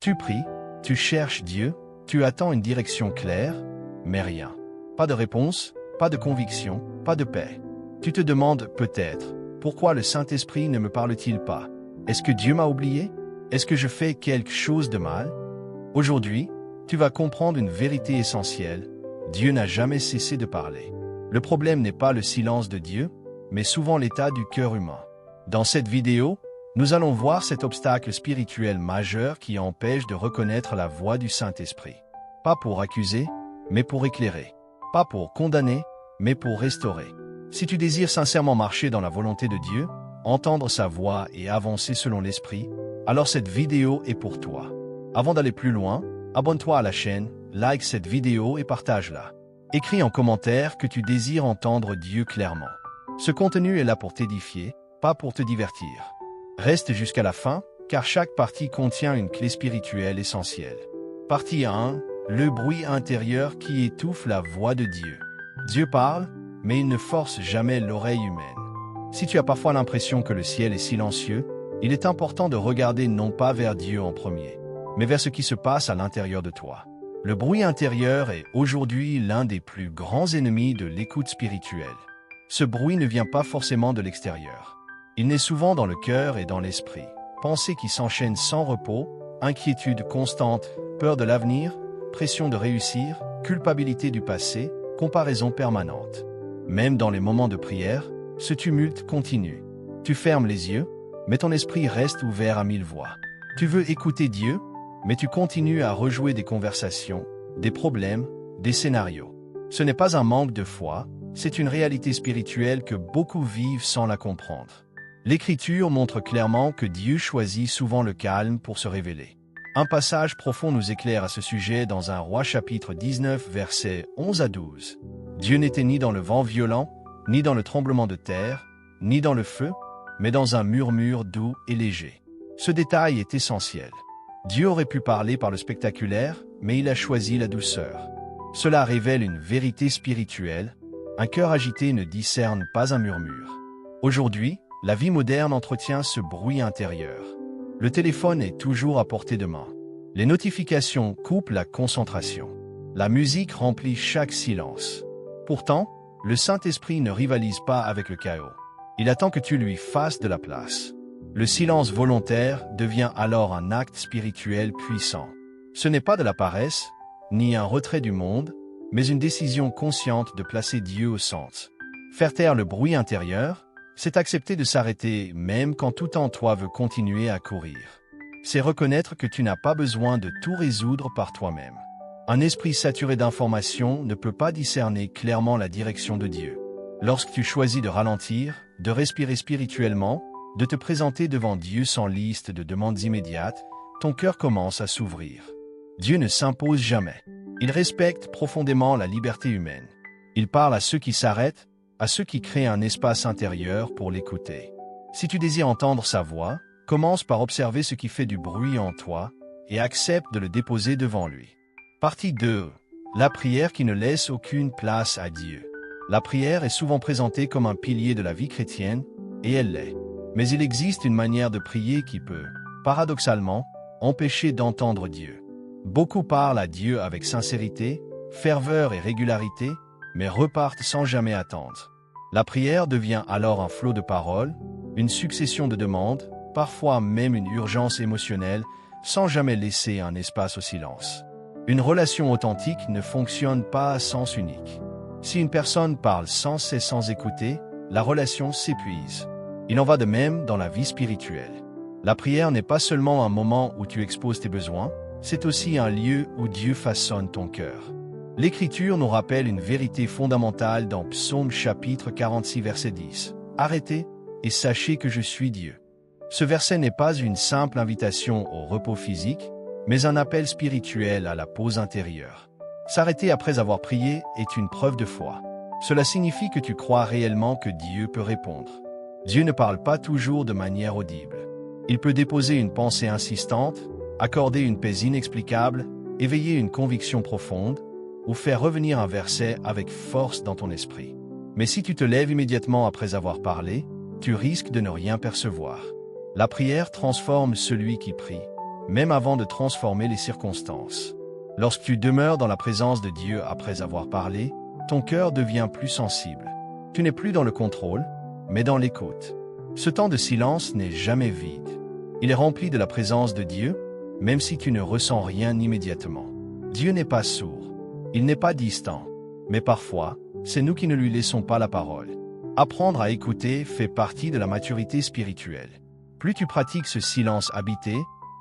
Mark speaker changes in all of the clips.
Speaker 1: Tu pries, tu cherches Dieu, tu attends une direction claire, mais rien. Pas de réponse, pas de conviction, pas de paix. Tu te demandes peut-être, pourquoi le Saint-Esprit ne me parle-t-il pas? Est-ce que Dieu m'a oublié? Est-ce que je fais quelque chose de mal? Aujourd'hui, tu vas comprendre une vérité essentielle. Dieu n'a jamais cessé de parler. Le problème n'est pas le silence de Dieu, mais souvent l'état du cœur humain. Dans cette vidéo, nous allons voir cet obstacle spirituel majeur qui empêche de reconnaître la voix du Saint-Esprit. Pas pour accuser, mais pour éclairer. Pas pour condamner, mais pour restaurer. Si tu désires sincèrement marcher dans la volonté de Dieu, entendre sa voix et avancer selon l'Esprit, alors cette vidéo est pour toi. Avant d'aller plus loin, abonne-toi à la chaîne, like cette vidéo et partage-la. Écris en commentaire que tu désires entendre Dieu clairement. Ce contenu est là pour t'édifier, pas pour te divertir. Reste jusqu'à la fin, car chaque partie contient une clé spirituelle essentielle. Partie 1. Le bruit intérieur qui étouffe la voix de Dieu. Dieu parle, mais il ne force jamais l'oreille humaine. Si tu as parfois l'impression que le ciel est silencieux, il est important de regarder non pas vers Dieu en premier, mais vers ce qui se passe à l'intérieur de toi. Le bruit intérieur est aujourd'hui l'un des plus grands ennemis de l'écoute spirituelle. Ce bruit ne vient pas forcément de l'extérieur. Il naît souvent dans le cœur et dans l'esprit. Pensées qui s'enchaînent sans repos, inquiétude constante, peur de l'avenir, pression de réussir, culpabilité du passé, comparaison permanente. Même dans les moments de prière, ce tumulte continue. Tu fermes les yeux, mais ton esprit reste ouvert à mille voix. Tu veux écouter Dieu, mais tu continues à rejouer des conversations, des problèmes, des scénarios. Ce n'est pas un manque de foi, c'est une réalité spirituelle que beaucoup vivent sans la comprendre. L'Écriture montre clairement que Dieu choisit souvent le calme pour se révéler. Un passage profond nous éclaire à ce sujet dans 1 Roi chapitre 19 versets 11 à 12. Dieu n'était ni dans le vent violent, ni dans le tremblement de terre, ni dans le feu, mais dans un murmure doux et léger. Ce détail est essentiel. Dieu aurait pu parler par le spectaculaire, mais il a choisi la douceur. Cela révèle une vérité spirituelle. Un cœur agité ne discerne pas un murmure. Aujourd'hui, la vie moderne entretient ce bruit intérieur. Le téléphone est toujours à portée de main. Les notifications coupent la concentration. La musique remplit chaque silence. Pourtant, le Saint-Esprit ne rivalise pas avec le chaos. Il attend que tu lui fasses de la place. Le silence volontaire devient alors un acte spirituel puissant. Ce n'est pas de la paresse, ni un retrait du monde, mais une décision consciente de placer Dieu au centre. Faire taire le bruit intérieur, c'est accepter de s'arrêter même quand tout en toi veut continuer à courir. C'est reconnaître que tu n'as pas besoin de tout résoudre par toi-même. Un esprit saturé d'informations ne peut pas discerner clairement la direction de Dieu. Lorsque tu choisis de ralentir, de respirer spirituellement, de te présenter devant Dieu sans liste de demandes immédiates, ton cœur commence à s'ouvrir. Dieu ne s'impose jamais. Il respecte profondément la liberté humaine. Il parle à ceux qui s'arrêtent, à ceux qui créent un espace intérieur pour l'écouter. Si tu désires entendre sa voix, commence par observer ce qui fait du bruit en toi et accepte de le déposer devant lui. Partie 2. La prière qui ne laisse aucune place à Dieu. La prière est souvent présentée comme un pilier de la vie chrétienne, et elle l'est. Mais il existe une manière de prier qui peut, paradoxalement, empêcher d'entendre Dieu. Beaucoup parlent à Dieu avec sincérité, ferveur et régularité, mais repartent sans jamais attendre. La prière devient alors un flot de paroles, une succession de demandes, parfois même une urgence émotionnelle, sans jamais laisser un espace au silence. Une relation authentique ne fonctionne pas à sens unique. Si une personne parle sans cesse sans écouter, la relation s'épuise. Il en va de même dans la vie spirituelle. La prière n'est pas seulement un moment où tu exposes tes besoins, c'est aussi un lieu où Dieu façonne ton cœur. L'Écriture nous rappelle une vérité fondamentale dans Psaume chapitre 46 verset 10. « Arrêtez et sachez que je suis Dieu ». Ce verset n'est pas une simple invitation au repos physique, mais un appel spirituel à la pause intérieure. S'arrêter après avoir prié est une preuve de foi. Cela signifie que tu crois réellement que Dieu peut répondre. Dieu ne parle pas toujours de manière audible. Il peut déposer une pensée insistante, accorder une paix inexplicable, éveiller une conviction profonde, ou faire revenir un verset avec force dans ton esprit. Mais si tu te lèves immédiatement après avoir parlé, tu risques de ne rien percevoir. La prière transforme celui qui prie, même avant de transformer les circonstances. Lorsque tu demeures dans la présence de Dieu après avoir parlé, ton cœur devient plus sensible. Tu n'es plus dans le contrôle, mais dans l'écoute. Ce temps de silence n'est jamais vide. Il est rempli de la présence de Dieu, même si tu ne ressens rien immédiatement. Dieu n'est pas sourd, il n'est pas distant, mais parfois, c'est nous qui ne lui laissons pas la parole. Apprendre à écouter fait partie de la maturité spirituelle. Plus tu pratiques ce silence habité,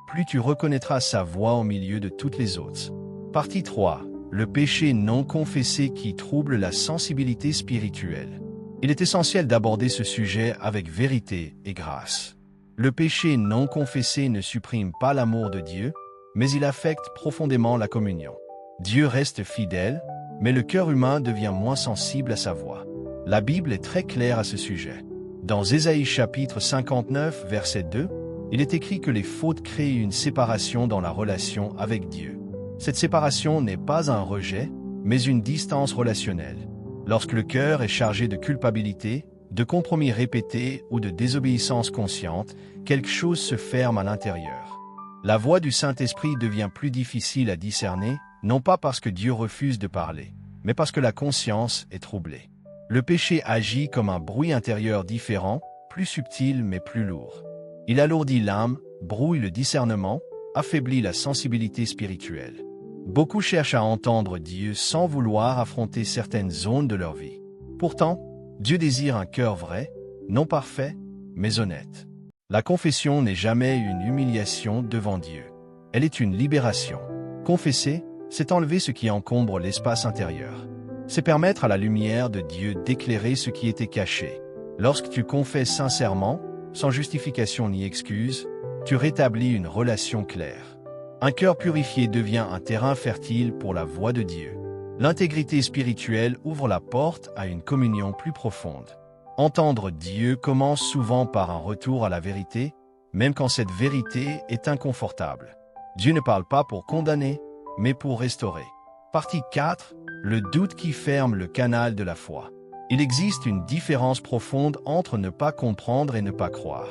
Speaker 1: plus tu reconnaîtras sa voix au milieu de toutes les autres. Partie 3. Le péché non confessé qui trouble la sensibilité spirituelle. Il est essentiel d'aborder ce sujet avec vérité et grâce. Le péché non confessé ne supprime pas l'amour de Dieu, mais il affecte profondément la communion. Dieu reste fidèle, mais le cœur humain devient moins sensible à sa voix. La Bible est très claire à ce sujet. Dans Ésaïe chapitre 59, verset 2, il est écrit que les fautes créent une séparation dans la relation avec Dieu. Cette séparation n'est pas un rejet, mais une distance relationnelle. Lorsque le cœur est chargé de culpabilité, de compromis répétés ou de désobéissance consciente, quelque chose se ferme à l'intérieur. La voix du Saint-Esprit devient plus difficile à discerner, non pas parce que Dieu refuse de parler, mais parce que la conscience est troublée. Le péché agit comme un bruit intérieur différent, plus subtil mais plus lourd. Il alourdit l'âme, brouille le discernement, affaiblit la sensibilité spirituelle. Beaucoup cherchent à entendre Dieu sans vouloir affronter certaines zones de leur vie. Pourtant, Dieu désire un cœur vrai, non parfait, mais honnête. La confession n'est jamais une humiliation devant Dieu. Elle est une libération. Confesser, c'est enlever ce qui encombre l'espace intérieur. C'est permettre à la lumière de Dieu d'éclairer ce qui était caché. Lorsque tu confesses sincèrement, sans justification ni excuse, tu rétablis une relation claire. Un cœur purifié devient un terrain fertile pour la voix de Dieu. L'intégrité spirituelle ouvre la porte à une communion plus profonde. Entendre Dieu commence souvent par un retour à la vérité, même quand cette vérité est inconfortable. Dieu ne parle pas pour condamner, mais pour restaurer. Partie 4. Le doute qui ferme le canal de la foi. Il existe une différence profonde entre ne pas comprendre et ne pas croire.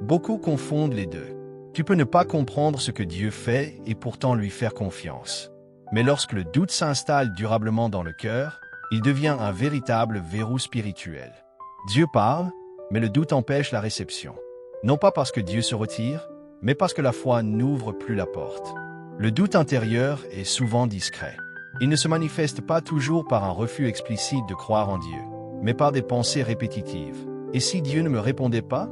Speaker 1: Beaucoup confondent les deux. Tu peux ne pas comprendre ce que Dieu fait et pourtant lui faire confiance. Mais lorsque le doute s'installe durablement dans le cœur, il devient un véritable verrou spirituel. Dieu parle, mais le doute empêche la réception. Non pas parce que Dieu se retire, mais parce que la foi n'ouvre plus la porte. Le doute intérieur est souvent discret. Il ne se manifeste pas toujours par un refus explicite de croire en Dieu, mais par des pensées répétitives. Et si Dieu ne me répondait pas,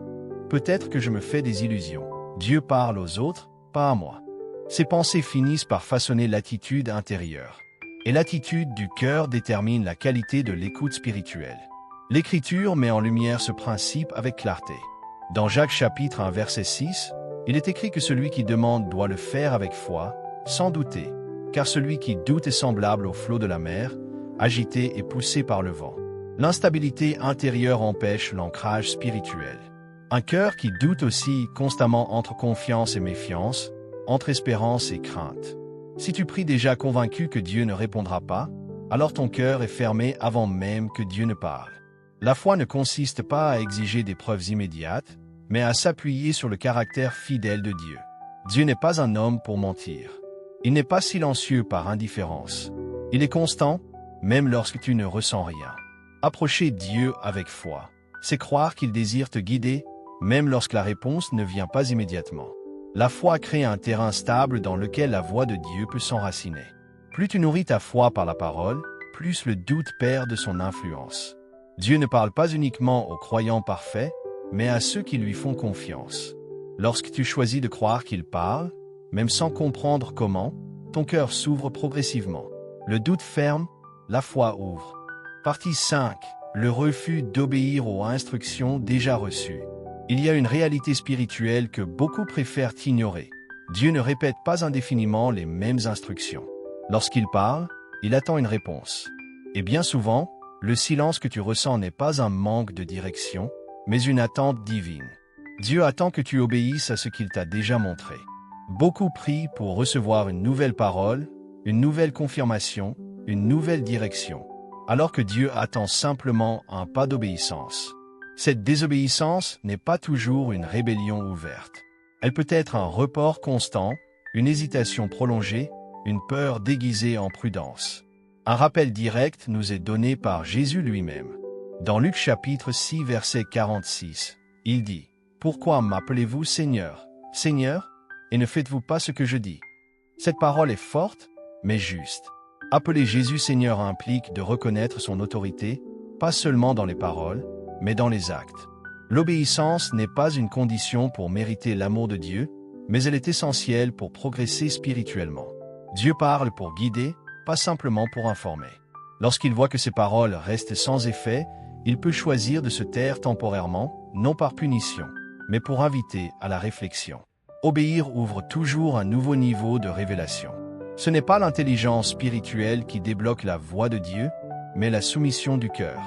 Speaker 1: peut-être que je me fais des illusions. Dieu parle aux autres, pas à moi. Ces pensées finissent par façonner l'attitude intérieure. Et l'attitude du cœur détermine la qualité de l'écoute spirituelle. L'Écriture met en lumière ce principe avec clarté. Dans Jacques chapitre 1 verset 6, il est écrit que celui qui demande doit le faire avec foi, sans douter, car celui qui doute est semblable au flot de la mer, agité et poussé par le vent. L'instabilité intérieure empêche l'ancrage spirituel. Un cœur qui doute aussi constamment entre confiance et méfiance, entre espérance et crainte. Si tu pries déjà convaincu que Dieu ne répondra pas, alors ton cœur est fermé avant même que Dieu ne parle. La foi ne consiste pas à exiger des preuves immédiates, mais à s'appuyer sur le caractère fidèle de Dieu. Dieu n'est pas un homme pour mentir. Il n'est pas silencieux par indifférence. Il est constant, même lorsque tu ne ressens rien. Approcher Dieu avec foi, c'est croire qu'il désire te guider, même lorsque la réponse ne vient pas immédiatement. La foi crée un terrain stable dans lequel la voix de Dieu peut s'enraciner. Plus tu nourris ta foi par la parole, plus le doute perd de son influence. Dieu ne parle pas uniquement aux croyants parfaits, mais à ceux qui lui font confiance. Lorsque tu choisis de croire qu'il parle, même sans comprendre comment, ton cœur s'ouvre progressivement. Le doute ferme, la foi ouvre. Partie 5. Le refus d'obéir aux instructions déjà reçues. Il y a une réalité spirituelle que beaucoup préfèrent ignorer. Dieu ne répète pas indéfiniment les mêmes instructions. Lorsqu'il parle, il attend une réponse. Et bien souvent, le silence que tu ressens n'est pas un manque de direction, mais une attente divine. Dieu attend que tu obéisses à ce qu'il t'a déjà montré. Beaucoup prient pour recevoir une nouvelle parole, une nouvelle confirmation, une nouvelle direction, alors que Dieu attend simplement un pas d'obéissance. Cette désobéissance n'est pas toujours une rébellion ouverte. Elle peut être un report constant, une hésitation prolongée, une peur déguisée en prudence. Un rappel direct nous est donné par Jésus lui-même. Dans Luc chapitre 6 verset 46, il dit « Pourquoi m'appelez-vous Seigneur, Seigneur, et ne faites-vous pas ce que je dis ?» Cette parole est forte, mais juste. Appeler Jésus Seigneur implique de reconnaître son autorité, pas seulement dans les paroles, mais dans les actes. L'obéissance n'est pas une condition pour mériter l'amour de Dieu, mais elle est essentielle pour progresser spirituellement. Dieu parle pour guider, pas simplement pour informer. Lorsqu'il voit que ses paroles restent sans effet, il peut choisir de se taire temporairement, non par punition, mais pour inviter à la réflexion. Obéir ouvre toujours un nouveau niveau de révélation. Ce n'est pas l'intelligence spirituelle qui débloque la voix de Dieu, mais la soumission du cœur.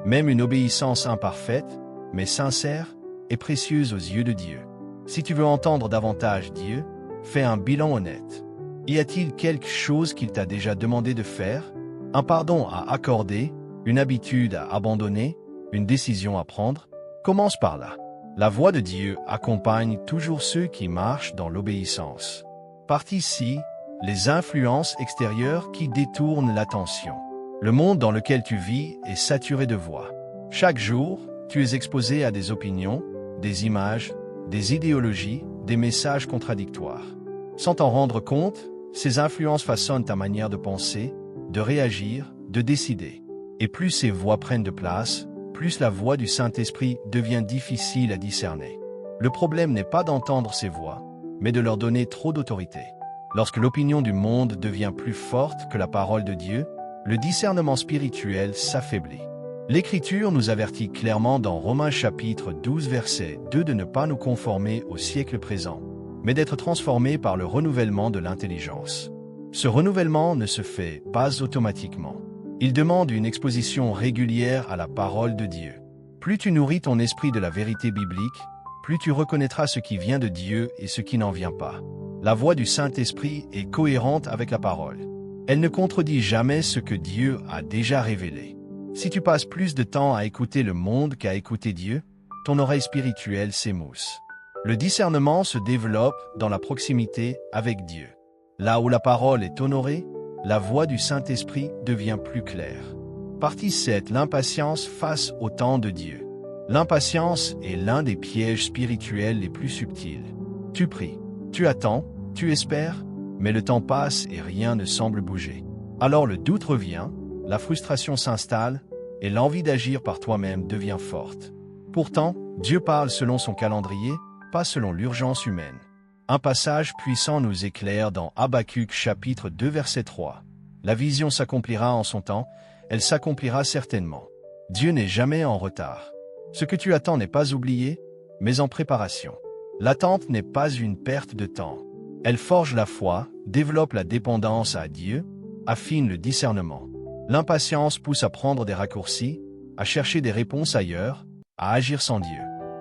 Speaker 1: Même une obéissance imparfaite, mais sincère, est précieuse aux yeux de Dieu. Si tu veux entendre davantage Dieu, fais un bilan honnête. Y a-t-il quelque chose qu'il t'a déjà demandé de faire? Un pardon à accorder? Une habitude à abandonner? Une décision à prendre? Commence par là. La voix de Dieu accompagne toujours ceux qui marchent dans l'obéissance. Partie C, les influences extérieures qui détournent l'attention. Le monde dans lequel tu vis est saturé de voix. Chaque jour, tu es exposé à des opinions, des images, des idéologies, des messages contradictoires. Sans t'en rendre compte, ces influences façonnent ta manière de penser, de réagir, de décider. Et plus ces voix prennent de place, plus la voix du Saint-Esprit devient difficile à discerner. Le problème n'est pas d'entendre ces voix, mais de leur donner trop d'autorité. Lorsque l'opinion du monde devient plus forte que la parole de Dieu, le discernement spirituel s'affaiblit. L'Écriture nous avertit clairement dans Romains chapitre 12 verset 2 de ne pas nous conformer au siècle présent, mais d'être transformés par le renouvellement de l'intelligence. Ce renouvellement ne se fait pas automatiquement. Il demande une exposition régulière à la parole de Dieu. Plus tu nourris ton esprit de la vérité biblique, plus tu reconnaîtras ce qui vient de Dieu et ce qui n'en vient pas. La voix du Saint-Esprit est cohérente avec la parole. Elle ne contredit jamais ce que Dieu a déjà révélé. Si tu passes plus de temps à écouter le monde qu'à écouter Dieu, ton oreille spirituelle s'émousse. Le discernement se développe dans la proximité avec Dieu. Là où la parole est honorée, la voix du Saint-Esprit devient plus claire. Partie 7. L'impatience face au temps de Dieu. L'impatience est l'un des pièges spirituels les plus subtils. Tu pries, tu attends, tu espères, mais le temps passe et rien ne semble bouger. Alors le doute revient, la frustration s'installe et l'envie d'agir par toi-même devient forte. Pourtant, Dieu parle selon son calendrier, pas selon l'urgence humaine. Un passage puissant nous éclaire dans Habacuc chapitre 2 verset 3. La vision s'accomplira en son temps, elle s'accomplira certainement. Dieu n'est jamais en retard. Ce que tu attends n'est pas oublié, mais en préparation. L'attente n'est pas une perte de temps. Elle forge la foi, développe la dépendance à Dieu, affine le discernement. L'impatience pousse à prendre des raccourcis, à chercher des réponses ailleurs, à agir sans Dieu.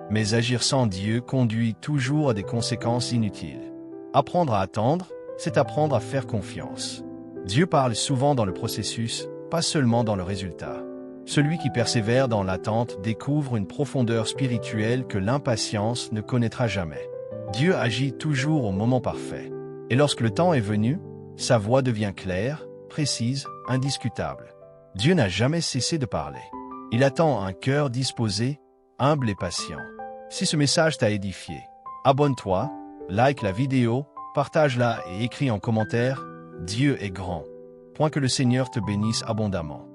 Speaker 1: Mais agir sans Dieu conduit toujours à des conséquences inutiles. Apprendre à attendre, c'est apprendre à faire confiance. Dieu parle souvent dans le processus, pas seulement dans le résultat. Celui qui persévère dans l'attente découvre une profondeur spirituelle que l'impatience ne connaîtra jamais. Dieu agit toujours au moment parfait. Et lorsque le temps est venu, sa voix devient claire, précise, indiscutable. Dieu n'a jamais cessé de parler. Il attend un cœur disposé, humble et patient. Si ce message t'a édifié, abonne-toi, like la vidéo, partage-la et écris en commentaire « Dieu est grand ». Que le Seigneur te bénisse abondamment.